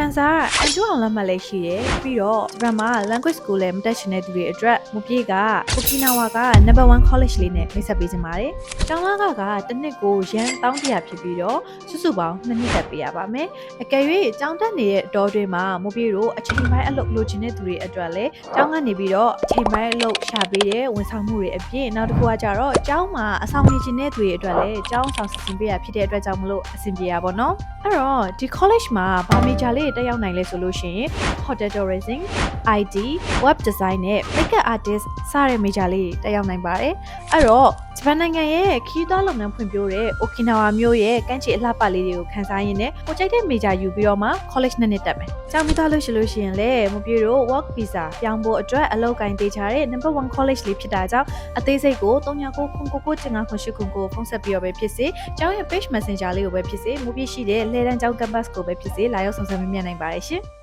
Advanced အန်တူအောင်လက်မှတ်လေးရှိတယ်ပြီးတော့ Grammar Language School လည်းမတက်ချင်တဲ့သူတွေအတွက်မပြေက Okinawa က number 1 college လေးနဲ့မိတ်ဆက်ပေးခြင်းပါတယ်။ကျောင်းသားကတစ်နှစ်ကိုရန်1100ဖြစ်ပြီးတော့စုစုပေါင်း2နှစ်တက်ပေးရပါမယ်။အကယ်၍ကျောင်းတက်နေတဲ့တောတွင်းမှာမပြေတို့အချိန်ပိုင်းအလုပ်လိုချင်တဲ့သူတွေအတွက်လည်းကျောင်းကနေပြီးတော့အချိန်ပိုင်းအလုပ်ရှာပေးတဲ့ဝန်ဆောင်မှုတွေအပြင်နောက်တစ်ခုကကြတော့ကျောင်းမှာအဆောင်နေချင်တဲ့သူတွေအတွက်လည်းကျောင်းဆောင်စီစဉ်ပေးရဖြစ်တဲ့အတွက်ကြောင့်မလို့အဆင်ပြေရပါတော့။အဲ့တော့ဒီ college မှာဗာ major လေးတက်ရောက်နိုင်လဲဆိုလို့ရှိရင် hotel tourism, IT, web design နဲ့ makeup artist စတဲ့ major လေးတက်ရောက်နိုင်ပါတယ်။အဲ့တော့ဂျပန်နိုင်ငံရဲ့ခရီးသွားလုပ်ငန်းဖွံ့ဖြိုးတဲ့ Okinawa မြို့ရဲ့ကမ်းခြေအလှပလေးတွေကိုခန်းစားရင်းနဲ့ကိုကြိုက်တဲ့ major ယူပြီးတော့မှ college နဲ့တက်မယ်။ကျောင်းပြီးသားလို့ရှိရင်လည်းမပြေတော့ work visa ပြောင်းဖို့အတွက်အလုပ်ကိုင်သေးချတဲ့ number 1 college လေးဖြစ်တာကြောင့်အသေးစိတ်ကို3999998989ဖုန်းဆက်ပြီးတော့ပဲဖြစ်စေကျောင်းရဲ့ page messenger လေးကိုပဲဖြစ်စေမူပြရှိတဲ့လဲတန်းကျောင်း campus ကိုပဲဖြစ်စေလာရောက်ဆောင်ရွက်မြင်နိုင်ပါတယ်ရှင်။